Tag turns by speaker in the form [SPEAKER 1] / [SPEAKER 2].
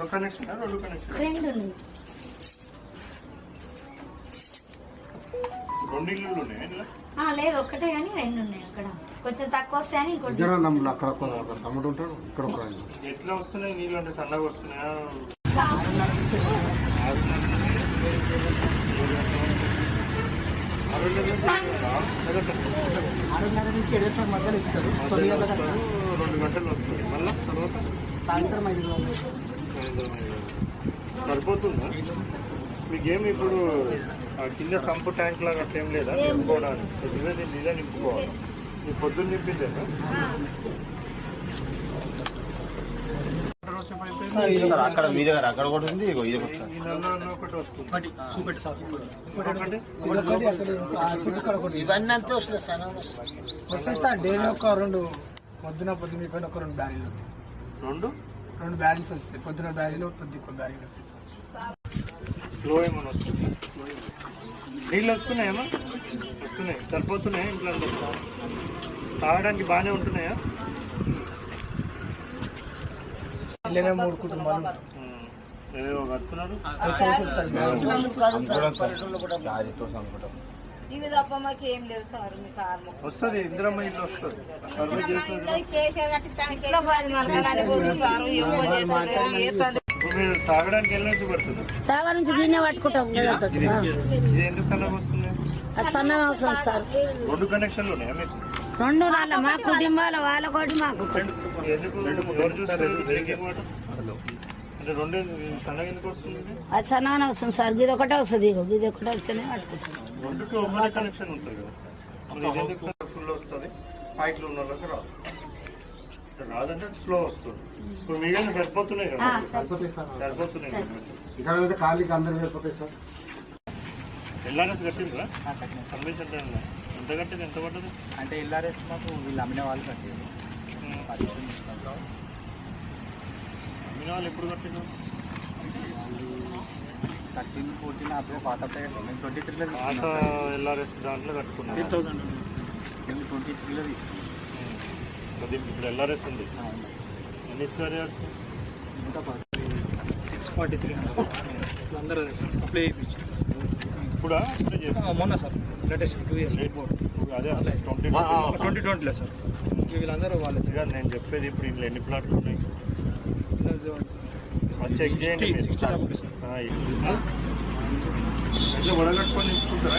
[SPEAKER 1] ఒక కనెక్షన్ రెండు కనెక్షన్ రెండు ఇల్లు ఉన్నాయి
[SPEAKER 2] లేదు ఒక్కటే కానీ రెండు ఉన్నాయి. అక్కడ కొంచెం తక్కువ వస్తాయని ఇంకోటి
[SPEAKER 3] అక్కడ తమ్ముడు ఉంటాడు ఇక్కడ.
[SPEAKER 1] ఎట్లా వస్తున్నాయి నీళ్ళు? అంటే సన్నగా వస్తున్నాయా?
[SPEAKER 3] ఆరున్నర నుంచి 7 మధ్యలో ఇస్తారు.
[SPEAKER 1] 2 గంటలు వస్తుంది. మళ్ళీ తర్వాత
[SPEAKER 3] సాయంత్రం 5 గంటలు
[SPEAKER 1] సరిపోతుందా మీకేమి? ఇప్పుడు కింద సంపు ట్యాంక్ లాగా అట్లా ఏం లేదా నింపుకోవడానికి? ఇదే నింపుకోవాలి. మీకు పొద్దున్న నింపిందేనా?
[SPEAKER 4] అక్కడ మీ దగ్గర అక్కడ కూడా ఉంది.
[SPEAKER 1] ఒకటి వస్తుంది.
[SPEAKER 3] ఇవన్నీ అంతా వస్తాయి సార్. డైలీ ఒక 2 పొద్దున పైన ఒక 2 బ్యారీలు రెండు బ్యారీస్ వస్తాయి. పొద్దున బ్యారీలో పొద్దుకు బ్యారీలు వస్తాయి సార్.
[SPEAKER 1] స్లో ఏమన్నా వస్తుంది? నీళ్ళు వస్తున్నాయేమో? వస్తున్నాయి. సరిపోతున్నాయా? ఇంట్లో తాగడానికి బాగానే ఉంటున్నాయా?
[SPEAKER 3] 3 కుటుంబాలు
[SPEAKER 1] కడుతున్నారు. వస్తుంది. ఇందిరమ్మ ఇల్లు వస్తుంది. మీరు తాగడానికి ఎన్ని నుంచి పడుతుంది?
[SPEAKER 2] తాగడానికి నుంచి గిన్నె పట్టుకుంటాం.
[SPEAKER 1] ఇది ఎందుకు సన్నగా వస్తుంది?
[SPEAKER 2] సన్నగా వస్తుంది సార్.
[SPEAKER 1] 2 కనెక్షన్లు ఉన్నాయా మీకు?
[SPEAKER 2] 2 నాళ్ళ మా కుటుంబాల వాళ్ళ కోటి మాకు.
[SPEAKER 1] అంటే 2 సన్నగా ఎందుకు వస్తుంది?
[SPEAKER 2] అది సన్నగానే వస్తుంది సార్. గిది ఒకటే వస్తుంది. గిది ఒకటే వస్తేనే పట్టుకుంటాం.
[SPEAKER 1] 2కి ఒకటే కనెక్షన్ ఉంటుంది కదా. ఇది ఎందుకు ఫుల్ వస్తుంది? హైట్లో ఉన్న వాళ్ళకి రాదు. రాదంటే స్లో వస్తుంది. ఇప్పుడు మీకేం సరిపోతున్నాయి కదా? సరిపోతున్నాయి.
[SPEAKER 3] ఇక్కడ ఖాళీకి అందరూ సరిపోతాయి సార్.
[SPEAKER 1] ఎల్ఆర్ఎస్ కట్టిందా? పర్మిషన్ ఎంత కట్టింది? ఎంత పడ్డది?
[SPEAKER 4] అంటే ఎల్ఆర్ఎస్ మాకు వీళ్ళు అమ్మిన వాళ్ళు కట్టారు.
[SPEAKER 1] అమ్మిన వాళ్ళు ఎప్పుడు కట్టిందా?
[SPEAKER 4] 13, 14 అప్పుడు పాత 23లో
[SPEAKER 1] పాత ఎల్ఆర్ఎస్ దాంట్లో కట్టుకున్నాం.
[SPEAKER 4] 23లో తీసుకున్నాం.
[SPEAKER 1] ఇప్పుడు ఎల్ఆర్ఎస్ ఉంది. ఎన్ని స్క్వేర్ యార్డ్స్?
[SPEAKER 3] 643 అందరూ అప్లై చేయించారు.
[SPEAKER 1] ఇప్పుడు
[SPEAKER 3] మొన్న సార్ లేటెస్ట్ 2 years
[SPEAKER 1] అదే
[SPEAKER 3] 2020లో సార్. వీళ్ళందరూ వాళ్ళు
[SPEAKER 1] సార్ నేను చెప్పేది ఇప్పుడు ఇంట్లో ఎన్ని ప్లాట్లు ఉన్నాయి చెక్ చేయండి. ఎట్లా వడగట్టుకొని తీసుకుంటారా?